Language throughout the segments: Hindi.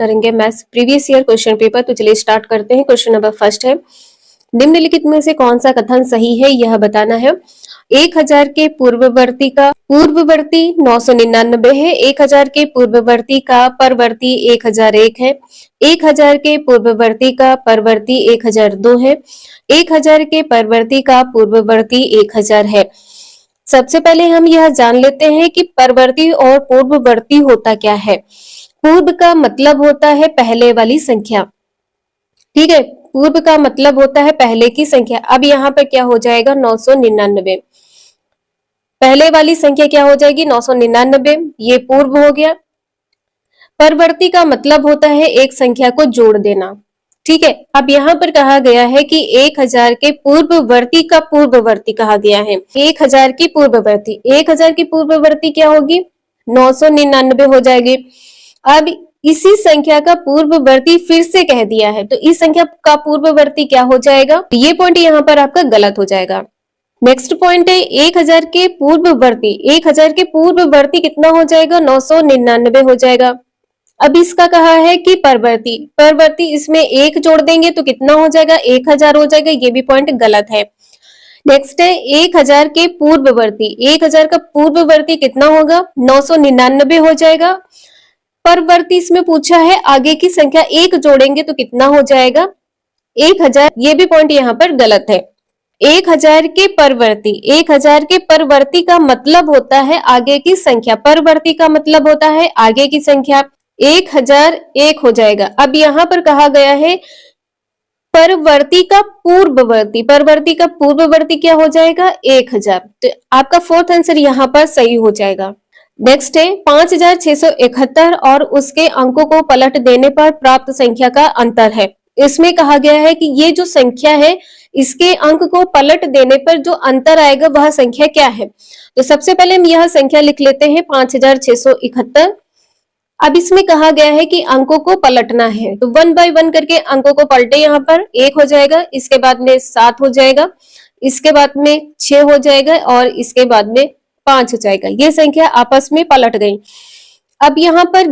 करेंगे maths previous year question paper. तो चलिए स्टार्ट करते हैं। क्वेश्चन नंबर फर्स्ट है, निम्नलिखित में से कौन सा कथन सही है यह बताना है। 1000 के पूर्ववर्ती 999 है। 1000 के पूर्ववर्ती का परवर्ती 1001 है। 1000 के पूर्ववर्ती का परवर्ती 1002 है। 1000 के परवर्ती का पूर्ववर्ती 1000 है। सबसे पहले हम यह जान लेते हैं कि परवर्ती और पूर्ववर्ती होता क्या है। पूर्व का मतलब होता है पहले वाली संख्या, ठीक है, पूर्व का मतलब होता है पहले की संख्या। अब यहाँ पर क्या हो जाएगा 999, पहले वाली संख्या क्या हो जाएगी 999, ये पूर्व हो गया। परवर्ती का मतलब होता है एक संख्या को जोड़ देना, ठीक है। अब यहाँ पर कहा गया है कि 1000 के पूर्ववर्ती का पूर्ववर्ती कहा गया है। 1000 की पूर्ववर्ती, 1000 की पूर्ववर्ती क्या होगी 999 हो जाएगी। अब इसी संख्या का पूर्ववर्ती फिर से कह दिया है, तो इस संख्या का पूर्ववर्ती क्या हो जाएगा, ये पॉइंट यहाँ पर आपका गलत हो जाएगा। नेक्स्ट पॉइंट है 1000 के पूर्ववर्ती, 1000 के पूर्ववर्ती कितना हो जाएगा 999 हो जाएगा। अब इसका कहा है कि परवर्ती, परवर्ती इसमें एक जोड़ देंगे तो कितना हो जाएगा 1000 हो जाएगा, ये भी पॉइंट गलत है। नेक्स्ट है 1000 के पूर्ववर्ती, 1000 का पूर्ववर्ती कितना होगा 999 हो जाएगा। परवर्ती इसमें पूछा है आगे की संख्या एक जोड़ेंगे तो कितना हो जाएगा 1000, ये भी पॉइंट यहाँ पर गलत है। 1000 के परवर्ती, 1000 के परवर्ती का मतलब होता है आगे की संख्या, परवर्ती का मतलब होता है आगे की संख्या। 1001 हो जाएगा। अब यहाँ पर कहा गया है परवर्ती का पूर्ववर्ती, परवर्ती का पूर्ववर्ती क्या हो जाएगा 1000, तो आपका फोर्थ आंसर यहाँ पर सही हो जाएगा। नेक्स्ट है 5671 और उसके अंकों को पलट देने पर प्राप्त संख्या का अंतर है। इसमें कहा गया है कि ये जो संख्या है इसके अंक को पलट देने पर जो अंतर आएगा वह संख्या क्या है। तो सबसे पहले हम यह संख्या लिख लेते हैं 5671। अब इसमें कहा गया है कि अंकों को पलटना है, तो 1 बाय 1 करके अंकों को पलटे। यहाँ पर 1 हो जाएगा, इसके बाद में 7 हो जाएगा, इसके बाद में 6 हो जाएगा और इसके बाद में 5 हो जाएगा। ये संख्या आपस में पलट गई। अब यहाँ पर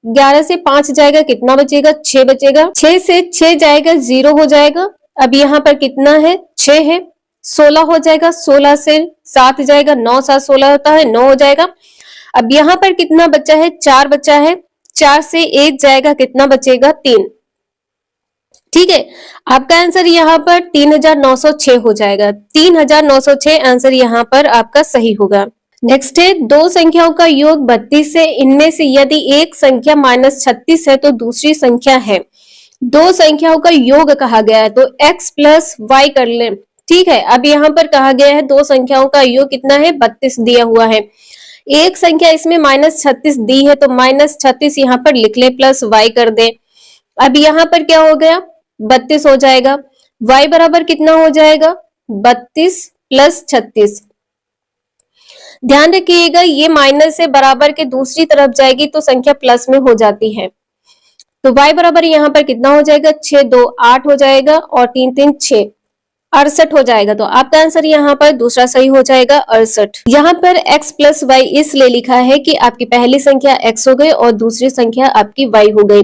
11 से 5 जाएगा, कितना बचेगा 6 बचेगा। 6 से 6 जाएगा 0 हो जाएगा। अब यहाँ पर कितना है 6 है, 16 हो जाएगा। 16 से 7 जाएगा, 9 7 16 होता है 9 हो जाएगा। अब यहाँ पर कितना बचा है 4 बचा है। 4 से 1 जाएगा, कितना बचेगा 3, ठीक है। आपका आंसर यहाँ पर 3906 हो जाएगा। 3906 आंसर यहाँ पर आपका सही होगा। नेक्स्ट है दो संख्याओं का योग 32 है, इनमें से यदि एक संख्या -36 है तो दूसरी संख्या है। दो संख्याओं का योग कहा गया है तो x प्लस वाई कर ले, ठीक है। अब यहाँ पर कहा गया है दो संख्याओं का योग कितना है 32 दिया हुआ है। एक संख्या इसमें -36 दी है तो -36 यहाँ पर लिख ले, प्लस वाई कर दे। अब यहाँ पर क्या हो गया 32 हो जाएगा। y बराबर कितना हो जाएगा 32 प्लस 36। ध्यान रखिएगा ये माइनस से बराबर के दूसरी तरफ जाएगी तो संख्या प्लस में हो जाती है। तो y बराबर यहाँ पर कितना हो जाएगा 6 2 8 हो जाएगा और 3 3 6 68 हो जाएगा। तो आपका आंसर यहाँ पर दूसरा सही हो जाएगा 68। यहाँ पर x प्लस वाई इसलिए लिखा है कि आपकी पहली संख्या x हो गई और दूसरी संख्या आपकी y हो गई।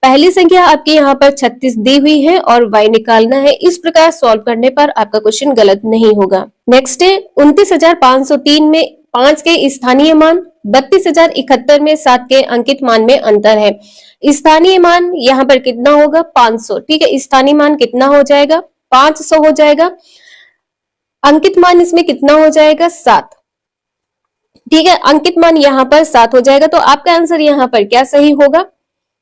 पहली संख्या आपकी यहाँ पर 36 दी हुई है और y निकालना है। इस प्रकार सॉल्व करने पर आपका क्वेश्चन गलत नहीं होगा। नेक्स्ट है 29,503 में 5 के स्थानीय मान, 32,071 में 7 के अंकित मान में अंतर है। स्थानीय मान यहाँ पर कितना होगा 500, ठीक है। स्थानीय मान कितना हो जाएगा 500 हो जाएगा। अंकित मान इसमें कितना हो जाएगा 7, ठीक है। अंकित मान यहाँ पर 7 हो जाएगा। तो आपका आंसर यहाँ पर क्या सही होगा,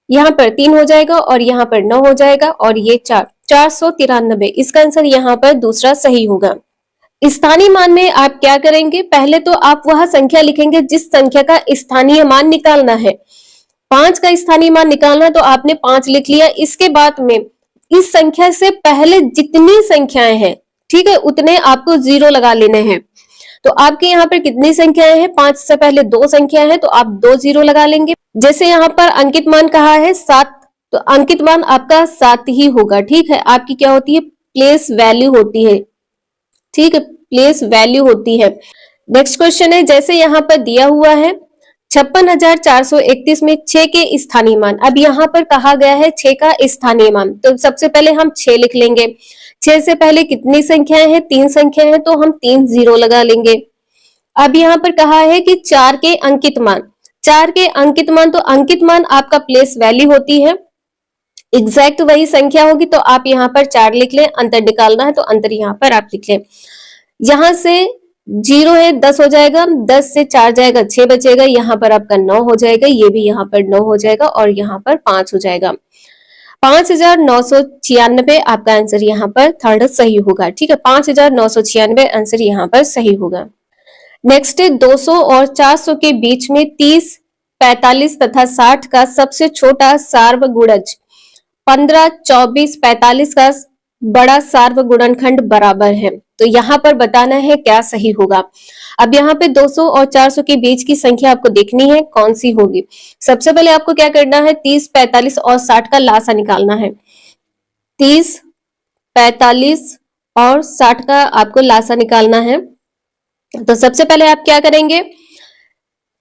यहाँ पर 3 हो जाएगा और यहाँ पर 9 हो जाएगा और ये 493। इसका आंसर यहाँ पर दूसरा सही होगा। स्थानीय मान में आप क्या करेंगे, पहले तो आप वह संख्या लिखेंगे जिस संख्या का स्थानीय मान निकालना है। 5 का स्थानीय मान निकालना है तो आपने 5 लिख लिया। इसके बाद में इस संख्या से पहले जितनी संख्याएं हैं, ठीक है, उतने आपको 0 लगा लेने हैं। तो आपके यहाँ पर कितनी संख्याएं हैं 5 से पहले 2 संख्या है तो आप 2 0 लगा लेंगे। जैसे यहाँ पर अंकित मान कहा है 7 तो अंकित मान आपका 7 ही होगा, ठीक है। आपकी क्या होती है प्लेस वैल्यू होती है, ठीक है, प्लेस वैल्यू होती है। नेक्स्ट क्वेश्चन है जैसे यहाँ पर दिया हुआ है 56,431 में 6 के स्थानीय मान। अब यहाँ पर कहा गया है 6 का स्थानीय मान, तो सबसे पहले हम 6 लिख लेंगे। 6 से पहले कितनी संख्याएं हैं? 3 संख्या है, तो हम 3 जीरो लगा लेंगे। अब यहाँ पर कहा है कि 4 के अंकित मान। 4 के अंकित मान, तो अंकित मान आपका प्लेस वैल्यू होती है, एग्जैक्ट वही संख्या होगी, तो आप यहाँ पर 4 लिख लें। अंतर निकालना है तो अंतर यहाँ पर आप लिख लें। यहां से 0 है, 10 हो जाएगा, 10 से 4 जाएगा, 6 बचेगा, यहाँ पर आपका 9 हो जाएगा, ये भी यहाँ पर 9 हो जाएगा और यहाँ पर 5 हो जाएगा। 5,996 आपका आंसर यहाँ पर थर्ड सही होगा। ठीक है, 5,996 आंसर यहाँ पर सही होगा। नेक्स्ट है 200 और 400 के बीच में 30, 45 तथा 60 का सबसे छोटा सार्वगुणज 15, 24, 45 का बड़ा सार्वगुणनखंड बराबर है। तो यहाँ पर बताना है क्या सही होगा। अब यहाँ पे 200 और 400 के बीच की संख्या आपको देखनी है कौन सी होगी। सबसे पहले आपको क्या करना है, 30, 45 और 60 का लासा निकालना है। 30, 45 और 60 का आपको लासा निकालना है। तो सबसे पहले आप क्या करेंगे,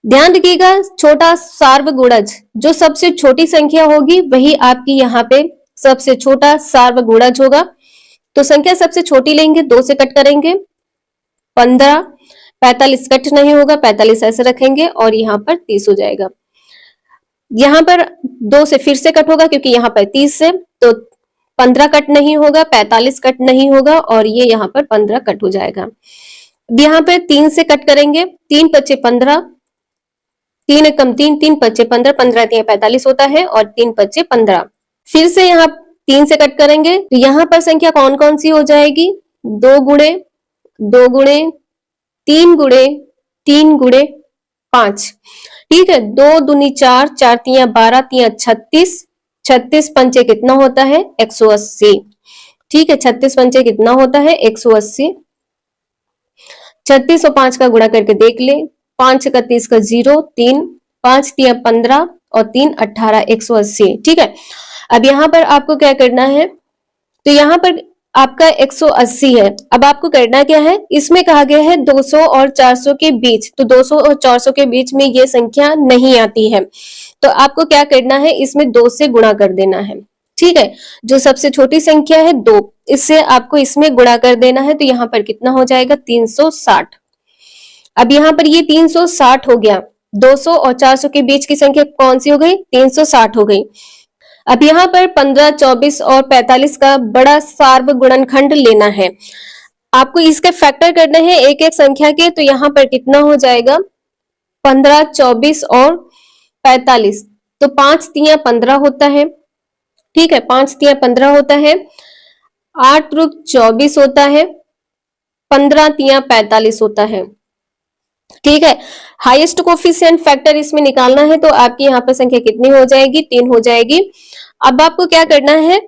ध्यान रखिएगा, छोटा सार्वगुणज, जो सबसे छोटी संख्या होगी वही आपकी यहाँ पे सबसे छोटा सार्वगुणज होगा। तो संख्या सबसे छोटी लेंगे, 2 से कट करेंगे 15, 45 कट नहीं होगा, 45 ऐसे रखेंगे और यहाँ पर 30 हो जाएगा। यहाँ पर 2 से फिर से कट होगा क्योंकि यहाँ पर 30 से, तो 15 कट नहीं होगा, 45 कट नहीं होगा और ये यहाँ पर 15 कट हो जाएगा। यहाँ पे 3 से कट करेंगे, 3 पच्चे 15, 3 एकम 3, 3 पच्चे 15, 15 3 45 होता है और 3 पच्चे 15। फिर से यहाँ 3 से कट करेंगे, तो यहाँ पर संख्या कौन कौन सी हो जाएगी, 2 गुणे 2 गुणे 3 गुणे 3 गुणे 5। ठीक है, 2 दूनी 4, 4 तिया 12, तिया 36, 36 पंचे कितना होता है, 180। ठीक है, 36 पंचे कितना होता है, 180। 36 और 5 का गुणा करके देख ले, 5 का 30 का 0, 3, 5 तिया 15 और 3 18, 180। ठीक है, अब यहाँ पर आपको क्या करना है, तो यहाँ पर आपका 180 है। अब आपको करना क्या है, इसमें कहा गया है 200 और 400 के बीच, तो 200 और 400 के बीच में ये संख्या नहीं आती है, तो आपको क्या करना है, इसमें 2 से गुणा कर देना है। ठीक है, जो सबसे छोटी संख्या है 2, इससे आपको इसमें गुणा कर देना है, तो यहाँ पर कितना हो जाएगा, 360। अब यहाँ पर ये 360 हो गया, 200 और 400 के बीच की संख्या कौन सी हो गई, 360 हो गई। अब यहाँ पर 15, 24 और 45 का बड़ा सार्वगुणनखंड लेना है। आपको इसके फैक्टर करने हैं एक एक संख्या के, तो यहाँ पर कितना हो जाएगा, 15, 24 और 45, तो 5 तिया 15 होता है। ठीक है, 5 तिया 15 होता है, 8 रुक 24 होता है, 15 तिया 45 होता है। ठीक है, हाईएस्ट कोफिशिएंट फैक्टर इसमें निकालना है, तो आपकी यहाँ पर संख्या कितनी हो जाएगी, 3 हो जाएगी। अब आपको क्या करना है,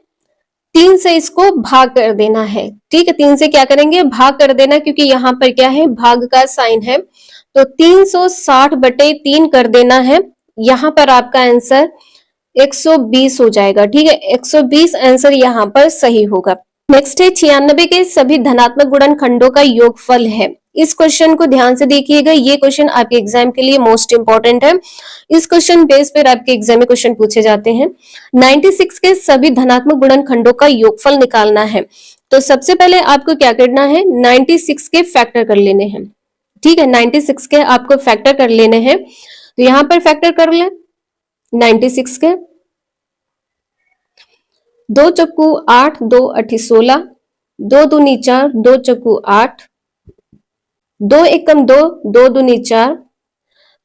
3 से इसको भाग कर देना है। ठीक है, 3 से क्या करेंगे, भाग कर देना, क्योंकि यहाँ पर क्या है, भाग का साइन है, तो 360 बटे 3 कर देना है। यहाँ पर आपका आंसर 120 हो जाएगा। ठीक है, 120 आंसर यहाँ पर सही होगा। नेक्स्ट है 96 के सभी धनात्मक गुणनखंडों का योगफल है। इस क्वेश्चन को ध्यान से देखिएगा, ये क्वेश्चन आपके एग्जाम के लिए मोस्ट इंपॉर्टेंट है। इस क्वेश्चन बेस पर आपके एग्जाम में क्वेश्चन पूछे जाते हैं। 96 के सभी धनात्मक गुणनखंडों का योगफल निकालना है, तो सबसे पहले आपको क्या करना है, 96 के फैक्टर कर लेने हैं। ठीक है, 96 के आपको फैक्टर कर लेने हैं, तो यहाँ पर फैक्टर कर ले 96 के, 2 चक्कू 8, 2 अठी 16, 2 दूनी 4, 2 चक्कू 8, 2 एकम 2, 2 दूनी 4,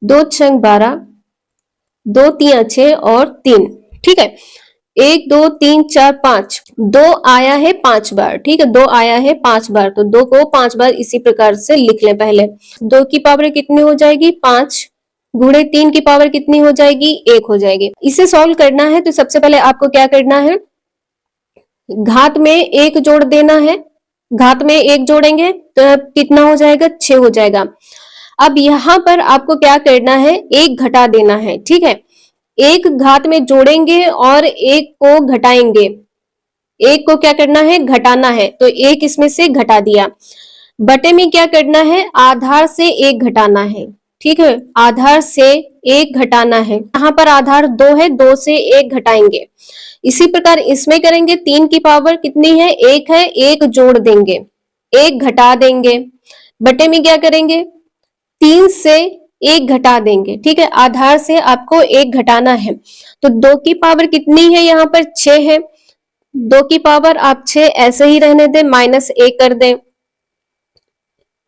2 छंग 12, 2 तिया 6 और 3। ठीक है, 1 2 3 4 5, 2 आया है 5 बार। ठीक है, 2 आया है 5 बार, तो 2 को 5 बार इसी प्रकार से लिख लें। पहले 2 की पावर कितनी हो जाएगी, 5 गुणे 3 की पावर कितनी हो जाएगी, 1 हो जाएगी। इसे सॉल्व करना है, तो सबसे पहले आपको क्या करना है, घात में 1 जोड़ देना है। घात में 1 जोड़ेंगे तो कितना हो जाएगा, 6 हो जाएगा। अब यहाँ पर आपको क्या करना है, 1 घटा देना है। ठीक है, 1 घात में जोड़ेंगे और 1 को घटाएंगे। 1 को क्या करना है, घटाना है, तो 1 इसमें से घटा दिया। बटे में क्या करना है, आधार से 1 घटाना है। ठीक है, आधार से 1 घटाना है। यहाँ पर आधार 2 है, 2 से 1 घटाएंगे। इसी प्रकार इसमें करेंगे, 3 की पावर कितनी है, 1 है, 1 जोड़ देंगे, 1 घटा देंगे, बटे में क्या करेंगे, 3 से 1 घटा देंगे। ठीक है, आधार से आपको 1 घटाना है, तो 2 की पावर कितनी है, यहाँ पर 6 है, 2 की पावर आप 6 ऐसे ही रहने दें, -1 कर दें,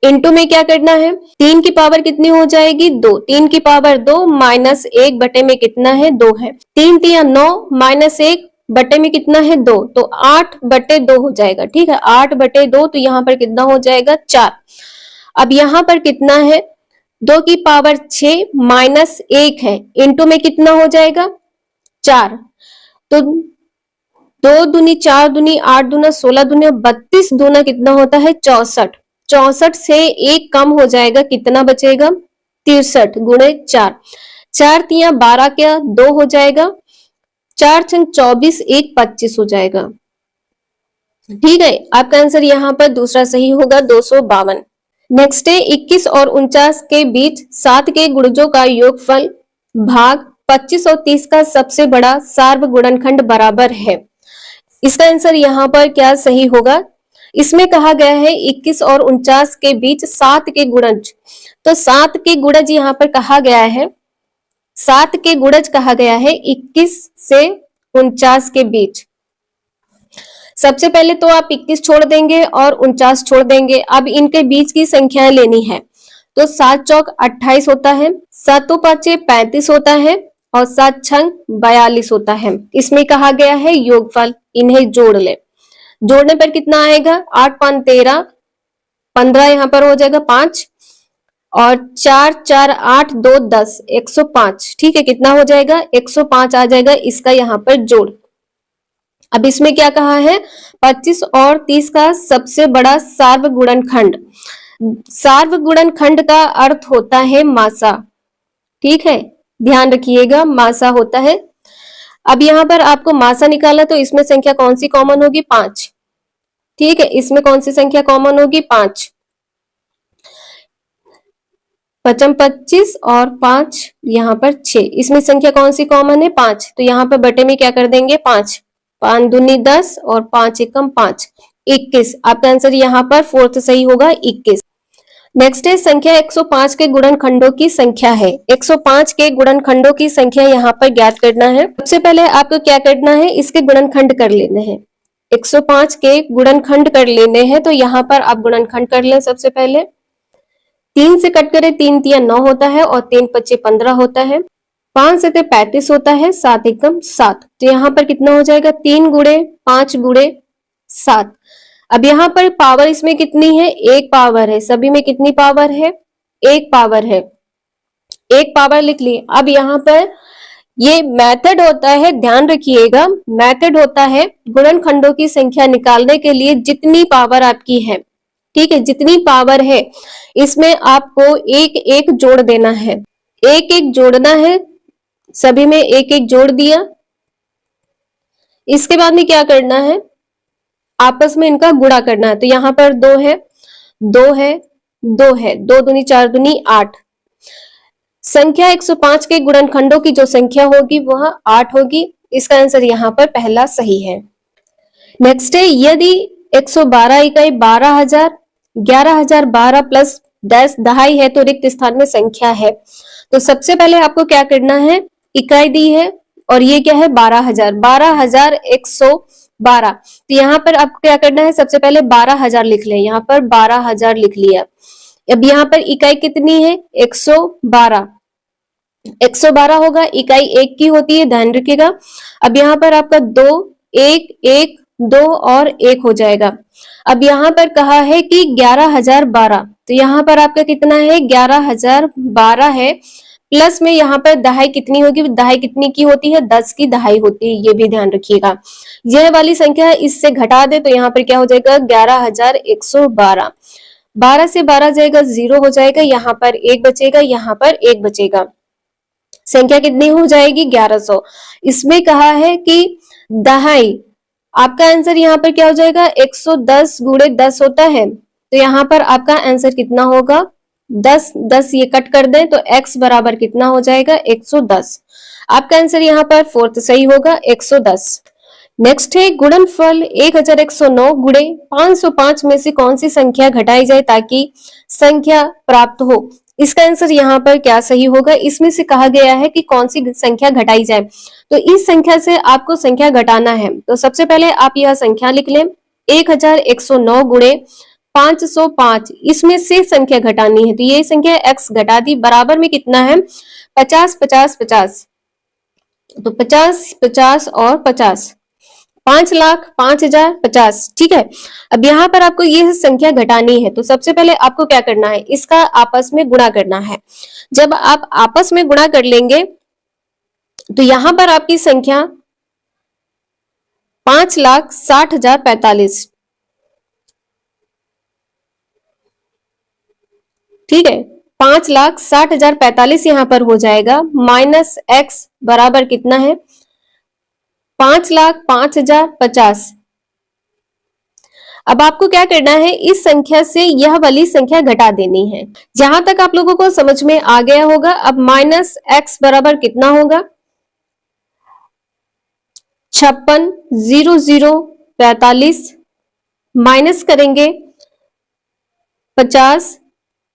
इनटू में क्या करना है, 3 की पावर कितनी हो जाएगी, 2, 3 की पावर 2, -1 बटे में कितना है, 2 है, 3 तिया 9, -1 बटे में कितना है, 2, तो 8 बटे 2 हो जाएगा। ठीक है, 8 बटे 2, तो यहाँ पर कितना हो जाएगा, 4। अब यहाँ पर कितना है, 2 की पावर 6 -1 है, इनटू में कितना हो जाएगा, 4, तो 2 दूनी 4 दूनी 8 दूना 16 दूना 32 दूना कितना होता है, 64, 64 से 1 कम हो जाएगा, कितना बचेगा, 63 गुणे 4, 4 तिया 12 क्या 2 हो जाएगा, 4 छंग 24, 1 25 हो जाएगा। ठीक है, आपका आंसर यहाँ पर दूसरा सही होगा, 252। नेक्स्ट है, 21 और 49 के बीच 7 के गुणजों का योगफल भाग 25 और 30 का सबसे बड़ा सार्वगुणनखंड बराबर है। इसका आंसर यहाँ पर क्या सही होगा, इसमें कहा गया है 21 और 49 के बीच 7 के गुणज, तो 7 के गुणज यहाँ पर कहा गया है, 7 के गुणज कहा गया है 21 से 49 के बीच। सबसे पहले तो आप 21 छोड़ देंगे और 49 छोड़ देंगे, अब इनके बीच की संख्याएं लेनी है, तो 7 चौक 28 होता है, 7 पांचे 35 होता है और 7 छंग 42 होता है। इसमें कहा गया है योगफल, इन्हें जोड़ ले, जोड़ने पर कितना आएगा, 8 5 13, 15 यहाँ पर हो जाएगा 5 और 4 4 8 2 10, 105। ठीक है, कितना हो जाएगा, 105 आ जाएगा इसका यहाँ पर जोड़। अब इसमें क्या कहा है, 25 और 30 का सबसे बड़ा सार्वगुणनखंड, सार्वगुणनखंड का अर्थ होता है मासा। ठीक है, ध्यान रखिएगा, मासा होता है। अब यहाँ पर आपको मासा निकाला, तो इसमें संख्या कौन सी कॉमन होगी, 5। ठीक है, इसमें कौन सी संख्या कॉमन होगी, 5, 5 25 और 5 यहाँ पर 6, इसमें संख्या कौन सी कॉमन है, 5, तो यहाँ पर बटे में क्या कर देंगे, 5, 5 दूनी 10 और 5 एकम 5, 21। आपका आंसर यहाँ पर फोर्थ सही होगा, 21। नेक्स्ट है, संख्या 105 के गुणनखंडों की संख्या है। 105 के गुणनखंडों की संख्या यहाँ पर ज्ञात करना है। सबसे पहले आपको क्या करना है, इसके गुणनखंड कर लेने हैं। 105 के गुणनखंड कर लेने हैं, तो यहाँ पर आप गुणनखंड कर लें। सबसे पहले 3 से कट करें, 3 तिया 9 होता है और 3 पच्चे 15 होता है, 5 से 35 होता है, 7 एकम 7, तो यहाँ पर कितना हो जाएगा, 3 गुणे 5 गुणे 7। अब यहाँ पर पावर इसमें कितनी है, 1 पावर है, सभी में कितनी पावर है, 1 पावर है, 1 पावर लिख ली। अब यहाँ पर ये मेथड होता है, ध्यान रखिएगा, मेथड होता है गुणनखंडों की संख्या निकालने के लिए जितनी पावर आपकी है, ठीक है, जितनी पावर है इसमें आपको एक एक जोड़ देना है, एक एक जोड़ना है, सभी में एक एक जोड़ दिया। इसके बाद में क्या करना है, आपस में इनका गुणा करना है, तो यहाँ पर 2 है, 2 है, 2 है, 2 दूनी 4 दूनी 8। संख्या 105 के गुणनखंडों की जो संख्या होगी वह 8 होगी। इसका आंसर यहाँ पर पहला सही है। नेक्स्ट है, यदि 112 इकाई 12,000, 11,012 प्लस 10 दहाई है तो रिक्त स्थान में संख्या है। तो सबसे पहले आपको क्या करना है, इकाई दी है और ये क्या है, 12,000, 12,112, तो यहाँ पर आपको क्या करना है, सबसे पहले 12,000 लिख लें, यहाँ पर 12,000 लिख लिया। अब यहाँ पर इकाई कितनी है, 112, 112 होगा, इकाई 1 की होती है, ध्यान रखिएगा। अब यहाँ पर आपका 2 1 1 2 और 1 हो जाएगा। अब यहाँ पर कहा है कि 11,012, तो यहाँ पर आपका कितना है, 11,012 है, प्लस में यहाँ पर दहाई कितनी होगी, दहाई कितनी की होती है, 10 की दहाई होती है, ये भी ध्यान रखिएगा। यह वाली संख्या इससे घटा दे तो यहाँ पर क्या हो जाएगा, 11,112, 12 से 12 जाएगा 0 हो जाएगा, यहाँ पर 1 बचेगा, यहाँ पर 1 बचेगा, संख्या कितनी हो जाएगी, 1100। इसमें कहा है कि दहाई, आपका आंसर यहाँ पर क्या हो जाएगा, 110 गुणे 10 होता है, तो यहाँ पर आपका आंसर कितना होगा, 10 10 ये कट कर दें तो x बराबर कितना हो जाएगा 110। आपका आंसर यहाँ पर फोर्थ सही होगा 110। नेक्स्ट है गुणनफल 1109 गुणे 505 में से कौन सी संख्या घटाई जाए ताकि संख्या प्राप्त हो। इसका आंसर यहाँ पर क्या सही होगा, इसमें से कहा गया है कि कौन सी संख्या घटाई जाए, तो इस संख्या से आपको संख्या घटाना है। तो सबसे पहले आप यह संख्या लिख लें 1109 गुणे 505, इसमें से संख्या घटानी है, तो ये संख्या x घटा दी, बराबर में कितना है 50 50 50, तो 50 50 और 50, 5,05,050। ठीक है, अब यहाँ पर आपको ये संख्या घटानी है, तो सबसे पहले आपको क्या करना है, इसका आपस में गुणा करना है। जब आप आपस में गुणा कर लेंगे तो यहाँ पर आपकी संख्या 5,60,045, ठीक है, 5,60,045 यहाँ पर हो जाएगा, माइनस x बराबर कितना है 5,05,050। अब आपको क्या करना है, इस संख्या से यह वाली संख्या घटा देनी है। जहां तक आप लोगों को समझ में आ गया होगा, अब माइनस x बराबर कितना होगा 56,0045, माइनस करेंगे 50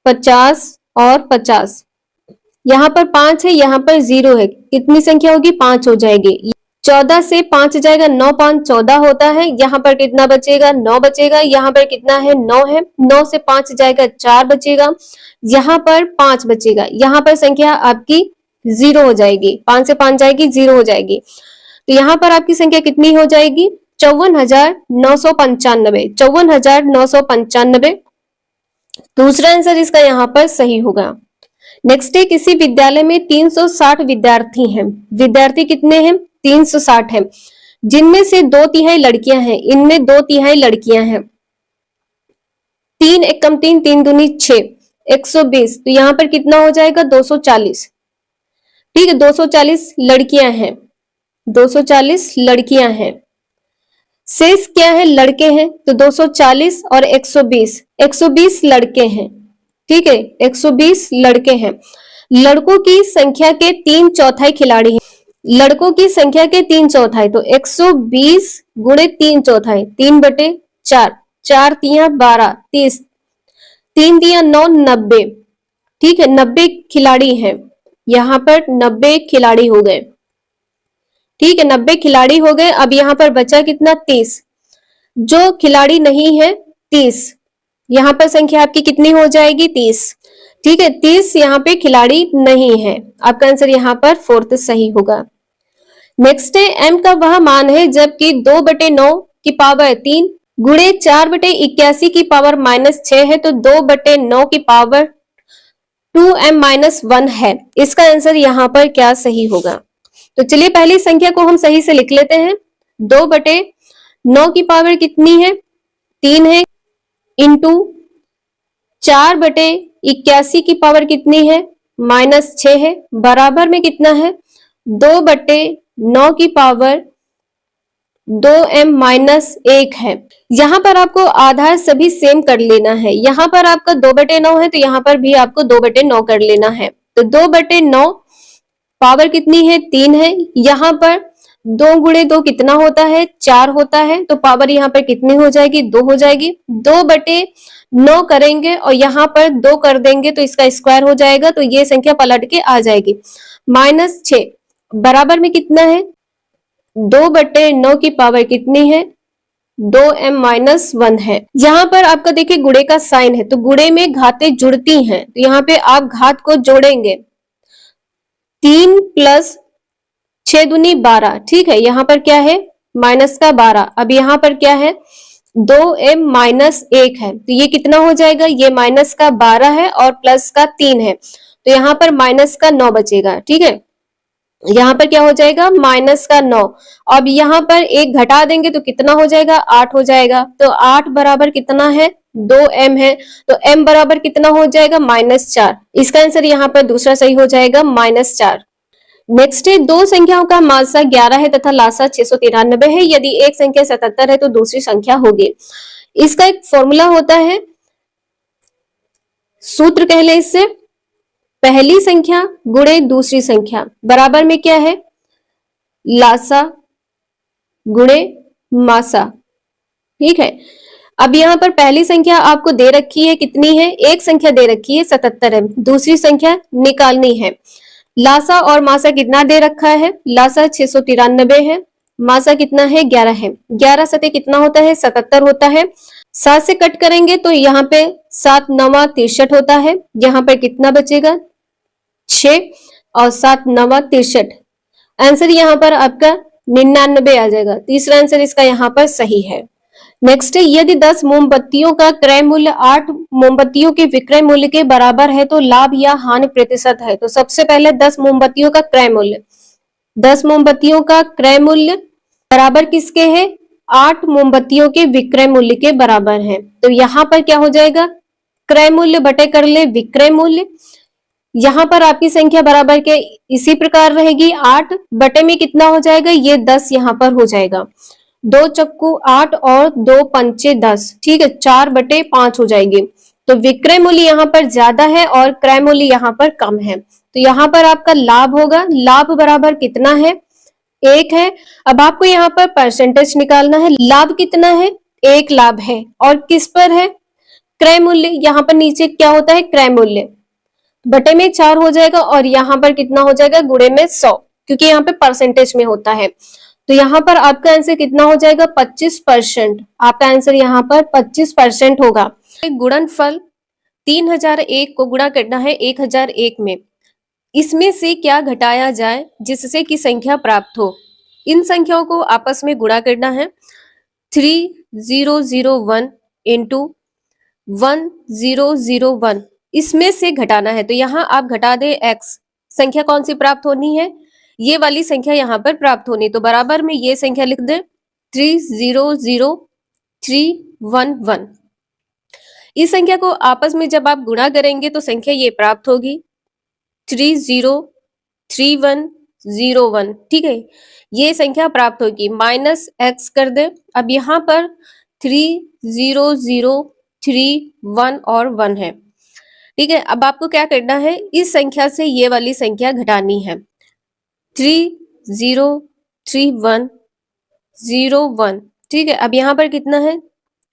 50 और 50, यहाँ पर 5 है, यहाँ पर 0 है, कितनी संख्या होगी 5 हो जाएगी। 14 से 5 जाएगा, 9 5 14 होता है, यहाँ पर कितना बचेगा 9 बचेगा, यहाँ पर कितना है 9 है, 9 से 5 जाएगा 4 बचेगा, यहाँ पर 5 बचेगा, यहाँ पर संख्या आपकी 0 हो जाएगी, 5 से 5 जाएगी 0 हो जाएगी, तो यहाँ पर आपकी संख्या कितनी हो जाएगी 54,995, 54,995। दूसरा आंसर इसका यहाँ पर सही होगा। नेक्स्ट है, किसी विद्यालय में 360 विद्यार्थी हैं, विद्यार्थी कितने हैं 360 हैं, जिनमें से 2/3 लड़कियां हैं, इनमें 2/3 लड़कियां हैं, 3 एकम 3 3 दूनी 6, 120, तो यहाँ पर कितना हो जाएगा 240। ठीक है, 240 लड़कियां हैं, 240 लड़कियां हैं, शेष क्या है लड़के हैं, तो 240 और 120, 120 लड़के हैं। ठीक है, 120 लड़के हैं। लड़कों की संख्या के 3/4 खिलाड़ी हैं, लड़कों की संख्या के 3/4, तो 120 गुणे 3/4, 3/4, 4 तिया 12, 30, 3 दिया 9, 90। ठीक है, 90 खिलाड़ी हैं, यहाँ पर 90 खिलाड़ी हो गए। ठीक है, 90 खिलाड़ी हो गए। अब यहाँ पर बचा कितना 30, जो खिलाड़ी नहीं है 30, यहाँ पर संख्या आपकी कितनी हो जाएगी 30। ठीक है, 30 यहाँ पे खिलाड़ी नहीं है, आपका आंसर यहाँ पर फोर्थ सही होगा। नेक्स्ट है, m का वह मान है जबकि 2/9 की पावर 3 गुणे 4/81 की पावर -6 है, तो 2/9 की पावर 2m-1 है। इसका आंसर यहाँ पर क्या सही होगा, तो चलिए पहली संख्या को हम सही से लिख लेते हैं। 2/9 की पावर कितनी है 3 है, इंटू 4/81 की पावर कितनी है -6 है, बराबर में कितना है 2/9 की पावर 2m-1 है। यहाँ पर आपको आधार सभी सेम कर लेना है, यहाँ पर आपका 2/9 है तो यहाँ पर भी आपको 2/9 कर लेना है, तो 2/9 पावर कितनी है 3 है, यहाँ पर 2 गुणे 2 कितना होता है 4 होता है, तो पावर यहाँ पर कितनी हो जाएगी 2 हो जाएगी। 2/9 करेंगे और यहाँ पर 2 कर देंगे तो इसका स्क्वायर हो जाएगा, तो ये संख्या पलट के आ जाएगी -6, बराबर में कितना है 2/9 की पावर कितनी है 2m-1 है। यहाँ पर आपका देखिए गुणे का साइन है, तो गुणे में घातें जुड़ती हैं, तो यहाँ पे आप घात को जोड़ेंगे 3 + 6 दूनी 12। ठीक है, यहाँ पर क्या है -12, अब यहाँ पर क्या है 2m-1 है, तो ये कितना हो जाएगा, ये -12 है और +3 है, तो यहाँ पर -9 बचेगा। ठीक है, यहाँ पर क्या हो जाएगा -9, अब यहाँ पर एक घटा देंगे तो कितना हो जाएगा 8 हो जाएगा, तो 8 बराबर कितना है 2m है, तो m बराबर कितना हो जाएगा -4। इसका आंसर यहाँ पर दूसरा सही हो जाएगा -4। नेक्स्ट है, दो संख्याओं का मासा 11 है तथा लासा 693 है, यदि एक संख्या 77 है तो दूसरी संख्या होगी। इसका एक फॉर्मूला होता है सूत्र कह ले इससे, पहली संख्या गुणे दूसरी संख्या बराबर में क्या है, लासा गुणे मासा। ठीक है, अब यहाँ पर पहली संख्या आपको दे रखी है, कितनी है, एक संख्या दे रखी है 77 है, दूसरी संख्या निकालनी है। लासा और मासा कितना दे रखा है, लासा 693 है, मासा कितना है 11 है, 11 सते कितना होता है 77 होता है। 7 से कट करेंगे तो यहाँ पे 7 नवा 63 होता है, यहाँ पर कितना बचेगा 6 और 7 नवा 63, आंसर यहाँ पर आपका 99 आ जाएगा। तीसरा आंसर इसका यहाँ पर सही है। नेक्स्ट है, यदि 10 मोमबत्तियों का क्रय मूल्य 8 मोमबत्तियों के विक्रय मूल्य के बराबर है तो लाभ या हानि प्रतिशत है। तो सबसे पहले 10 मोमबत्तियों का क्रय मूल्य, 10 मोमबत्तियों का क्रय मूल्य बराबर किसके है, 8 मोमबत्तियों के विक्रय मूल्य के बराबर है। तो यहाँ पर क्या हो जाएगा, क्रय मूल्य बटे कर ले विक्रय मूल्य। यहाँ पर आपकी संख्या बराबर के इसी प्रकार रहेगी, 8 बटे में कितना हो जाएगा, ये 10 यहाँ पर हो जाएगा, 2 चक्कू 8 और 2 पंचे 10, ठीक है, 4 बटे 5 हो जाएगी। तो विक्रय मूल्य यहाँ पर ज्यादा है और क्रय मूल्य यहाँ पर कम है, तो यहाँ पर आपका लाभ होगा, लाभ बराबर कितना है, 1 है। अब आपको यहाँ पर परसेंटेज निकालना है, लाभ कितना है, 1 लाभ है, और किस पर है, क्रय मूल्य, यहाँ पर नीचे क्या होता है क्रय मूल्य, बटे में 4 हो जाएगा, और यहाँ पर कितना हो जाएगा गुणे में 100, क्योंकि यहाँ पे परसेंटेज में होता है। तो यहाँ पर आपका आंसर कितना हो जाएगा 25%, आपका आंसर यहाँ पर 25% होगा। गुणनफल 3001 को गुणा करना है 1001 में, इसमें से क्या घटाया जाए जिससे कि संख्या प्राप्त हो। इन संख्याओं को आपस में गुणा करना है, 3001 इंटू 1001, इसमें से घटाना है। तो यहाँ आप घटा दे x, संख्या कौन सी प्राप्त होनी है, ये वाली संख्या यहाँ पर प्राप्त होनी, तो बराबर में ये संख्या लिख दे 300311। इस संख्या को आपस में जब आप गुणा करेंगे तो संख्या ये प्राप्त होगी 303101, ठीक है, ये संख्या प्राप्त होगी, माइनस x कर दे। अब यहाँ पर 30031 और 1 है, ठीक है। अब आपको क्या करना है, इस संख्या से ये वाली संख्या घटानी है, 303101, ठीक है। अब यहाँ पर कितना है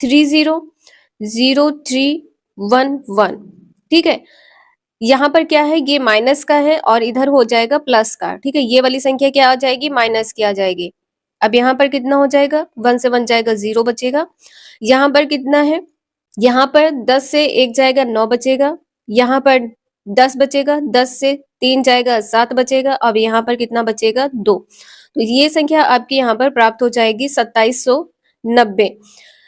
300311, ठीक है। यहाँ पर क्या है, ये माइनस का है और इधर हो जाएगा प्लस का, ठीक है। ये वाली संख्या क्या आ जाएगी, माइनस की आ जाएगी। अब यहाँ पर कितना हो जाएगा, 1 से 1 जाएगा 0 बचेगा। यहाँ पर कितना है, यहाँ पर 10 से 1 जाएगा 9 बचेगा, यहाँ पर 10 बचेगा, 10 से 3 जाएगा 7 बचेगा, अब यहाँ पर कितना बचेगा 2। तो ये संख्या आपकी यहाँ पर प्राप्त हो जाएगी 2790।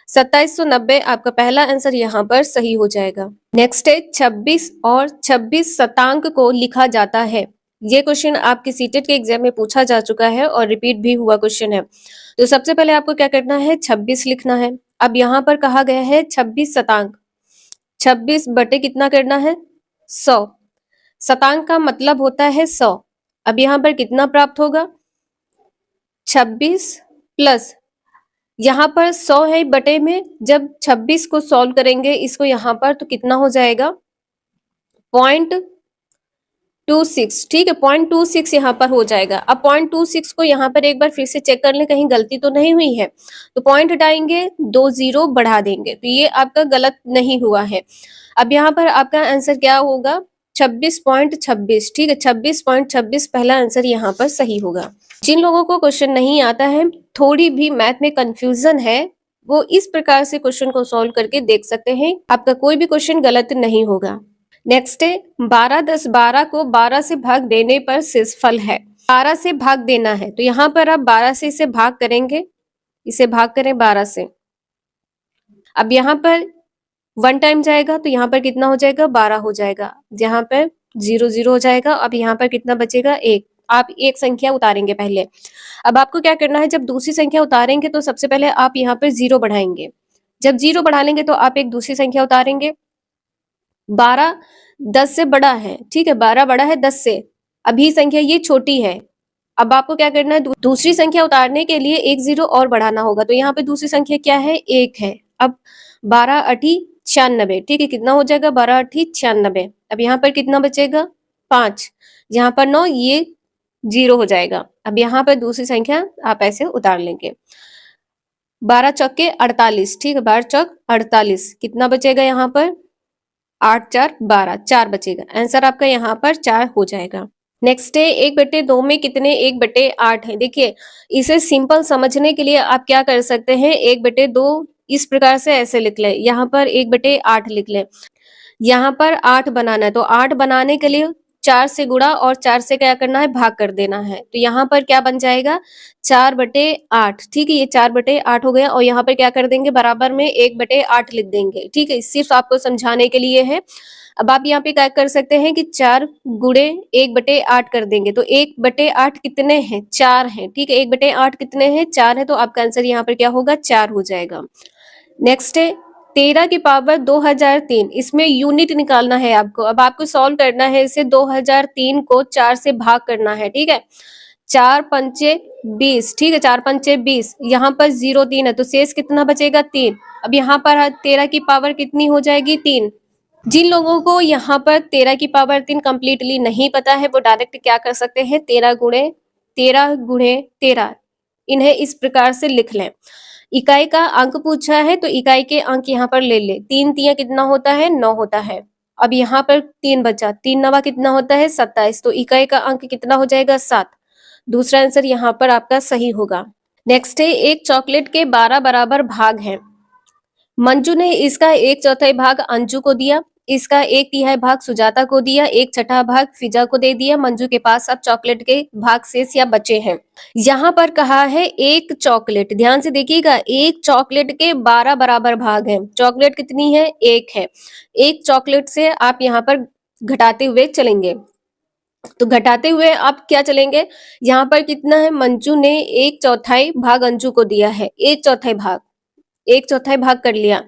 2790 आपका पहला आंसर यहाँ पर सही हो जाएगा। नेक्स्ट है 26 और 26 शतांक को लिखा जाता है। ये क्वेश्चन आपके सीटेट के एग्जाम में पूछा जा चुका है और रिपीट भी हुआ क्वेश्चन है। तो सबसे पहले आपको क्या करना है, 26 लिखना है। अब यहाँ पर कहा गया है 26 शतांक, 26 बटे कितना करना है 100, शतांक का मतलब होता है 100। अब यहाँ पर कितना प्राप्त होगा, 26 प्लस यहाँ पर 100 है बटे में, जब 26 को सॉल्व करेंगे इसको यहाँ पर तो कितना हो जाएगा 0.26, ठीक है, 0.26 यहाँ पर हो जाएगा। अब 0.26 को यहाँ पर एक बार फिर से चेक कर ले कहीं गलती तो नहीं हुई है, तो पॉइंट हटाएंगे 2 0 बढ़ा देंगे, तो ये आपका गलत नहीं हुआ है। अब यहाँ पर आपका आंसर क्या होगा 26.26, ठीक है, 26.26 पहला आंसर यहाँ पर सही होगा। जिन लोगों को क्वेश्चन नहीं आता है, थोड़ी भी मैथ में कंफ्यूजन है, वो इस प्रकार से क्वेश्चन को सॉल्व करके देख सकते हैं, आपका कोई भी क्वेश्चन गलत नहीं होगा। नेक्स्ट है 12 10 12 को 12 से भाग देने पर शेषफल है। 12 से भाग देना है, तो यहाँ पर आप 12 से इसे भाग करेंगे, इसे भाग करें 12 से। अब यहाँ पर 1 टाइम जाएगा तो यहाँ पर कितना हो जाएगा 12 हो जाएगा, यहाँ पर 0 0 हो जाएगा। अब यहाँ पर कितना बचेगा 1, आप एक संख्या उतारेंगे पहले। अब आपको क्या करना है, जब दूसरी संख्या उतारेंगे तो सबसे पहले आप यहाँ पर 0 बढ़ाएंगे, जब 0 बढ़ा लेंगे तो आप एक दूसरी संख्या उतारेंगे। 12 10 से बड़ा है, ठीक है, 12 बड़ा है 10 से, अभी संख्या ये छोटी है। अब आपको क्या करना है, दूसरी संख्या उतारने के लिए 1 0 और बढ़ाना होगा, तो यहाँ पे दूसरी संख्या क्या है 1 है। अब 12 8 96, ठीक है। कितना हो जाएगा, 12×8 = 96। अब यहाँ पर कितना बचेगा, 5, यहाँ पर 9, ये 0 हो जाएगा। अब यहाँ पर दूसरी संख्या आप ऐसे उतार लेंगे, 12×4=48, ठीक है, 12×4=48, कितना बचेगा यहाँ पर, 8×4=12, 4 बचेगा। आंसर आपका यहाँ पर 4 हो जाएगा। नेक्स्ट है 1/2 में कितने 1/8 है। देखिए इसे सिंपल समझने के लिए आप क्या कर सकते हैं, 1/2 इस प्रकार से ऐसे लिख ले, यहाँ पर 1/8 लिख ले, यहाँ पर 8 बनाना है, तो 8 बनाने के लिए 4 से गुणा और 4 से क्या करना है, भाग कर देना है। तो यहाँ पर क्या बन जाएगा, 4/8, ठीक है, ये 4/8 हो गया। और यहाँ पर क्या कर देंगे, बराबर में 1/8 लिख देंगे, ठीक है, सिर्फ आपको समझाने के लिए है। अब आप यहाँ पे क्या कर सकते हैं कि 4 गुणे 1/8 कर देंगे, तो 1/8 कितने हैं, 4 हैं, ठीक है, 1/8 कितने हैं, 4 है, तो आपका आंसर यहाँ पर क्या होगा, 4 हो जाएगा। नेक्स्ट है 13 की पावर 2003, इसमें यूनिट निकालना है आपको। अब आपको सॉल्व करना है इसे, 2003 को 4 से भाग करना है, ठीक है, 4×5 = 20, ठीक है, 4×5 = 20, यहाँ पर 0 3 है, तो शेष कितना बचेगा, 3। अब यहाँ पर 13 की पावर कितनी हो जाएगी, 3। जिन लोगों को यहाँ पर 13 की पावर 3 कंप्लीटली नहीं पता है, वो डायरेक्ट क्या कर सकते हैं, 13 गुणे 13 इन्हें इस प्रकार से लिख लें। इकाई का अंक पूछा है, तो इकाई के अंक यहाँ पर ले ले, 3 तिया कितना होता है, 9 होता है। अब यहाँ पर 3 बचा, 3 9 कितना होता है, 27, तो इकाई का अंक कितना हो जाएगा, 7। दूसरा आंसर यहाँ पर आपका सही होगा। नेक्स्ट है एक चॉकलेट के 12 बराबर भाग हैं। मंजू ने इसका 1/4 भाग अंजू को दिया, इसका 1/3 भाग सुजाता को दिया, 1/6 भाग फिजा को दे दिया। मंजू के पास अब चॉकलेट के भाग शेष या बचे हैं। यहाँ पर कहा है एक चॉकलेट, ध्यान से देखिएगा, एक चॉकलेट के 12 बराबर भाग हैं। चॉकलेट कितनी है, एक है। एक चॉकलेट से आप यहाँ पर घटाते हुए चलेंगे, तो घटाते हुए आप क्या चलेंगे, यहाँ पर कितना है, मंजू ने 1/4 भाग अंजू को दिया है, 1/4 भाग, 1/4 भाग कर लिया।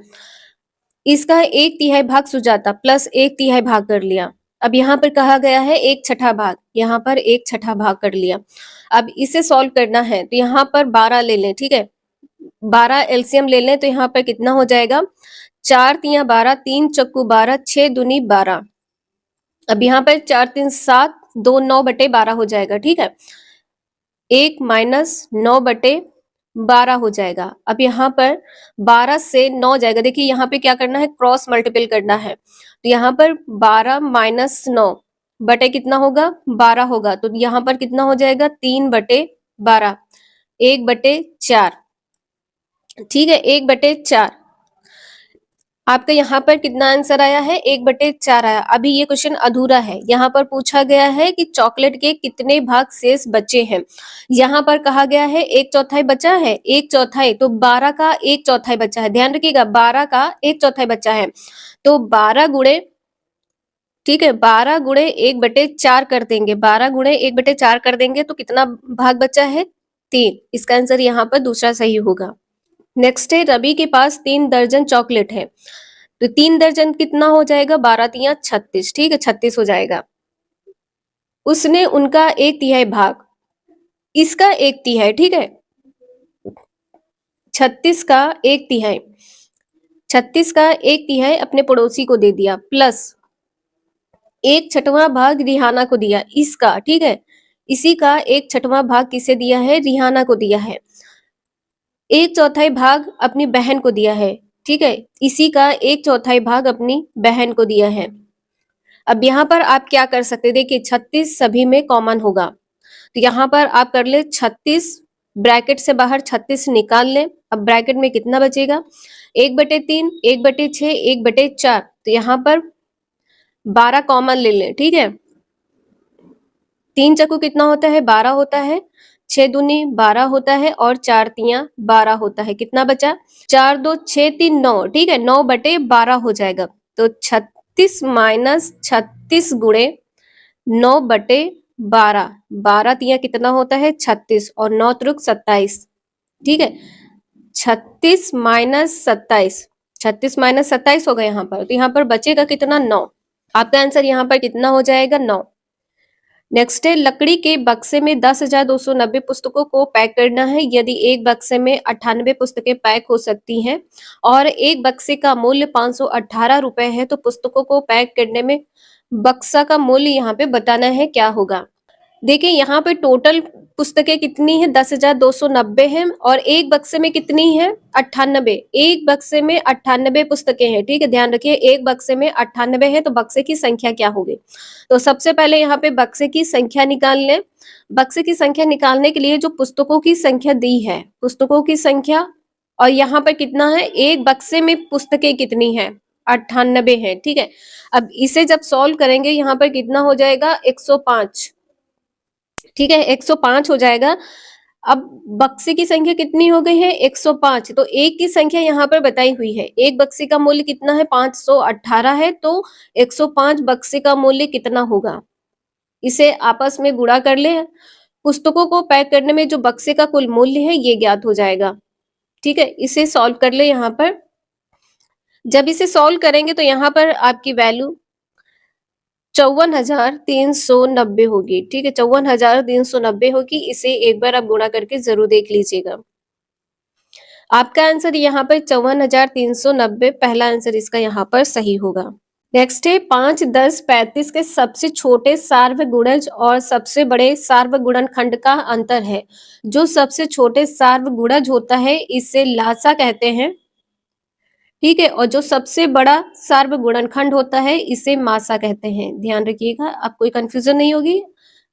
इसका 1/3 भाग सुजाता प्लस 1/3 भाग कर लिया। अब यहाँ पर कहा गया है 1/6 भाग, यहाँ पर 1/6 भाग कर लिया। अब इसे सॉल्व करना है, तो यहाँ पर 12 ले लें, ठीक है, 12 एलसीएम ले लें, तो यहाँ पर कितना हो जाएगा, 4 तिया 12, 3 चक्कू 12, 6 दूनी 12। अब यहाँ पर 4 3 7, 2 9/12 हो जाएगा, ठीक है, 1 - 9/12 हो जाएगा। अब यहाँ पर 12 से 9 जाएगा, देखिए यहाँ पे क्या करना है, क्रॉस मल्टीपल करना है, तो यहाँ पर 12 - 9 बटे कितना होगा, 12 होगा, तो यहाँ पर कितना हो जाएगा, 3/12, 1/4, ठीक है, 1/4। आपका यहाँ पर कितना आंसर आया है, 1/4 आया। अभी ये क्वेश्चन अधूरा है, यहाँ पर पूछा गया है कि चॉकलेट के कितने भाग शेष बचे हैं। यहाँ पर कहा गया है 1/4 बचा है, 1/4, तो 12 का 1/4 बचा है, ध्यान रखिएगा 12 का 1/4 बचा है, तो 12 गुणे, ठीक है, 12 गुणे 1/4 कर देंगे, 12 गुणे 1/4 कर देंगे, तो कितना भाग बचा है, 3। इसका आंसर यहाँ पर दूसरा सही होगा। नेक्स्ट है रवि के पास 3 दर्जन चॉकलेट है, तो 3 दर्जन कितना हो जाएगा, 12 तिया 36, ठीक है, 36 हो जाएगा। उसने उनका 1/3 भाग, इसका 1/3, ठीक है, 36 का 1/3, 36 का 1/3 अपने पड़ोसी को दे दिया, प्लस 1/6वां भाग रिहाना को दिया, इसका, ठीक है, इसी का 1/6वां भाग किसे दिया है, रिहाना को दिया है। 1/4 भाग अपनी बहन को दिया है, ठीक है, इसी का 1/4 भाग अपनी बहन को दिया है। अब यहाँ पर आप क्या कर सकते हैं, देखिए 36 सभी में कॉमन होगा, तो यहाँ पर आप कर ले 36, ब्रैकेट से बाहर 36 निकाल लें। अब ब्रैकेट में कितना बचेगा, 1/3, 1/6, 1/4, तो यहाँ पर 12 कॉमन ले लें, ठीक है, 3 चक्कू कितना होता है, 12 होता है, 6 दूनी 12 होता है, और 4 तिया 12 होता है, कितना बचा, 4 2 6 3 9, ठीक है, 9/12 हो जाएगा। तो 36 - 36 गुणे 9/12, 12 तिया कितना होता है, 36, और 9 त्रिक 27, ठीक है, 36 - 27, 36 - 27 होगा यहाँ पर, तो यहाँ पर बचेगा कितना, 9। आपका आंसर यहाँ पर कितना हो जाएगा, 9। नेक्स्ट है, लकड़ी के बक्से में 10,290 पुस्तकों को पैक करना है। यदि एक बक्से में 98 पुस्तकें पैक हो सकती हैं और एक बक्से का मूल्य 518 रुपए है, तो पुस्तकों को पैक करने में बक्सा का मूल्य यहाँ पे बताना है, क्या होगा। देखिए यहाँ पे टोटल पुस्तकें कितनी है, 10,290 है और एक बक्से में कितनी है, 98। एक बक्से में 98 पुस्तकें हैं, ठीक है, ध्यान रखिए, एक बक्से में 98 है, तो बक्से की संख्या क्या होगी। तो सबसे पहले यहाँ पे बक्से की संख्या निकाल लें। बक्से की संख्या निकालने के लिए जो पुस्तकों की संख्या दी है, पुस्तकों की संख्या, और यहाँ पर कितना है, एक बक्से में पुस्तकें कितनी है, 98 है, ठीक है। अब इसे जब सॉल्व करेंगे, यहाँ पर कितना हो जाएगा, 105, ठीक है, 105 हो जाएगा। अब बक्से की संख्या कितनी हो गई है, 105, तो एक की संख्या यहाँ पर बताई हुई है। एक बक्से का मूल्य कितना है, 518 है, तो 105 बक्से का मूल्य कितना होगा, इसे आपस में गुणा कर ले। पुस्तकों को पैक करने में जो बक्से का कुल मूल्य है, ये ज्ञात हो जाएगा, ठीक है। इसे सॉल्व कर ले। यहाँ पर जब इसे सॉल्व करेंगे तो यहाँ पर आपकी वैल्यू 54,390 होगी, ठीक है, 54,390 होगी। इसे एक बार आप गुणा करके जरूर देख लीजिएगा। आपका आंसर यहाँ पर 54,390, पहला आंसर इसका यहाँ पर सही होगा। नेक्स्ट है, 5, 10, 35 के सबसे छोटे सार्वगुणज और सबसे बड़े सार्वगुणनखंड का अंतर है। जो सबसे छोटे सार्वगुणज होता है, इसे लासा कहते हैं, ठीक है, और जो सबसे बड़ा सार्वगुणनखंड होता है, इसे मासा कहते हैं। ध्यान रखिएगा, आप कोई कंफ्यूजन नहीं होगी,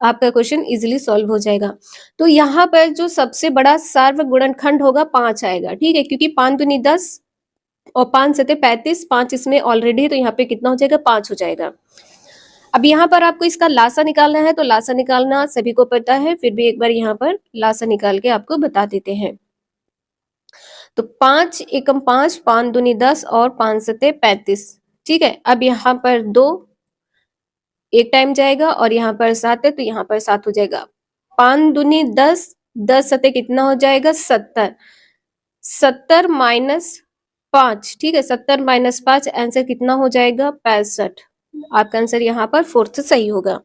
आपका क्वेश्चन इजीली सॉल्व हो जाएगा। तो यहाँ पर जो सबसे बड़ा सार्वगुणनखंड होगा, 5 आएगा, ठीक है, क्योंकि 5 दूनी 10 और 5 सते 35, 5 इसमें ऑलरेडी है, तो यहाँ पे कितना हो जाएगा, 5 हो जाएगा। अब यहाँ पर आपको इसका लासा निकालना है, तो लासा निकालना सभी को पता है, फिर भी एक बार यहाँ पर लासा निकाल के आपको बता देते हैं। तो 5 एकम 5, 5 दूनी 10 और 5 सते 35, ठीक है। अब यहाँ पर 2 एक टाइम जाएगा और यहाँ पर 7 है, तो यहाँ पर 7 हो जाएगा। 5 दूनी 10, 10 सते कितना हो जाएगा, 70, 70 माइनस 5, ठीक है, 70 माइनस 5, आंसर कितना हो जाएगा, 65। आपका आंसर यहाँ पर फोर्थ सही होगा।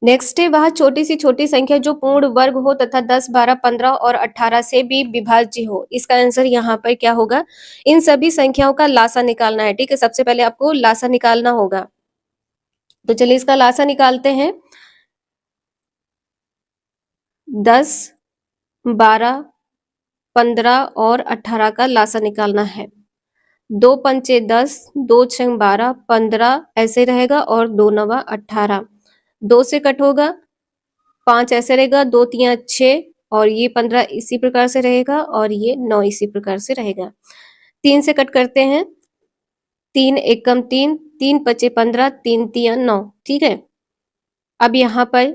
नेक्स्ट है, वह छोटी सी छोटी संख्या जो पूर्ण वर्ग हो तथा 10, 12, 15 और 18 से भी विभाज्य हो। इसका आंसर यहाँ पर क्या होगा, इन सभी संख्याओं का लासा निकालना है, ठीक है। सबसे पहले आपको लासा निकालना होगा, तो चलिए इसका लासा निकालते हैं। 10, 12, 15 और 18 का लासा निकालना है। 2 पंचे 10, 2 छंग 12, 15 ऐसे रहेगा और 2 नवा 18, 2 से कट होगा, 5 ऐसे रहेगा, 2 तिया 6 और ये 15 इसी प्रकार से रहेगा और ये 9 इसी प्रकार से रहेगा। 3 से कट करते हैं, 3 एकम 3, 3 पचे 15, 3 तिया 9, ठीक है। अब यहाँ पर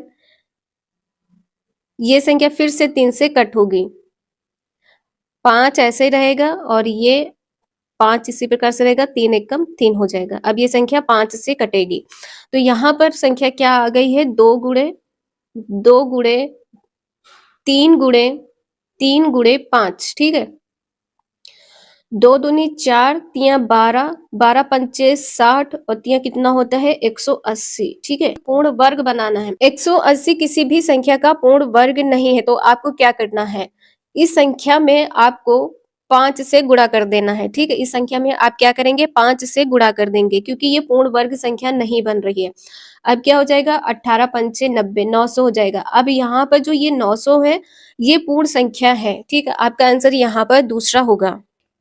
ये संख्या फिर से 3 से कट होगी, 5 ऐसे रहेगा और ये 5 इसी प्रकार से रहेगा, 3 एकम 3 हो जाएगा। अब ये संख्या 5 से कटेगी, तो यहाँ पर संख्या क्या आ गई है, 2 गुणे 2 गुणे 3 गुणे 3 गुणे 5, ठीक है। 2 दूनी 4, तिया 12, 12 पंचे 60 और तिया कितना होता है, 180, ठीक है। पूर्ण वर्ग बनाना है, 180 किसी भी संख्या का पूर्ण वर्ग नहीं है, तो आपको क्या करना है, इस संख्या में आपको 5 से गुणा कर देना है, ठीक है। इस संख्या में आप क्या करेंगे, 5 से गुणा कर देंगे, क्योंकि ये पूर्ण वर्ग संख्या नहीं बन रही है। अब क्या हो जाएगा, 18 पंचे 90, 900 हो जाएगा। अब यहाँ पर जो ये 900 है, ये पूर्ण संख्या है, ठीक है। आपका आंसर यहाँ पर दूसरा होगा।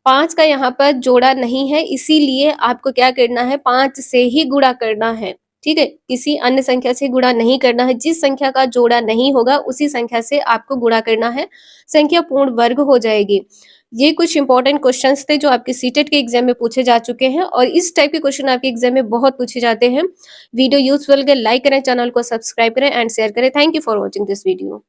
5 का यहाँ पर जोड़ा नहीं है, इसीलिए आपको क्या करना है, 5 से ही गुणा करना है, ठीक है। किसी अन्य संख्या से गुणा नहीं करना है, जिस संख्या का जोड़ा नहीं होगा उसी संख्या से आपको गुणा करना है, संख्या पूर्ण वर्ग हो जाएगी। ये कुछ इंपॉर्टेंट क्वेश्चंस थे जो आपके सीटेट के एग्जाम में पूछे जा चुके हैं और इस टाइप के क्वेश्चन आपके एग्जाम में बहुत पूछे जाते हैं। वीडियो यूजफुल लगे लाइक करें, चैनल को सब्सक्राइब करें एंड शेयर करें। Thank you for watching this video.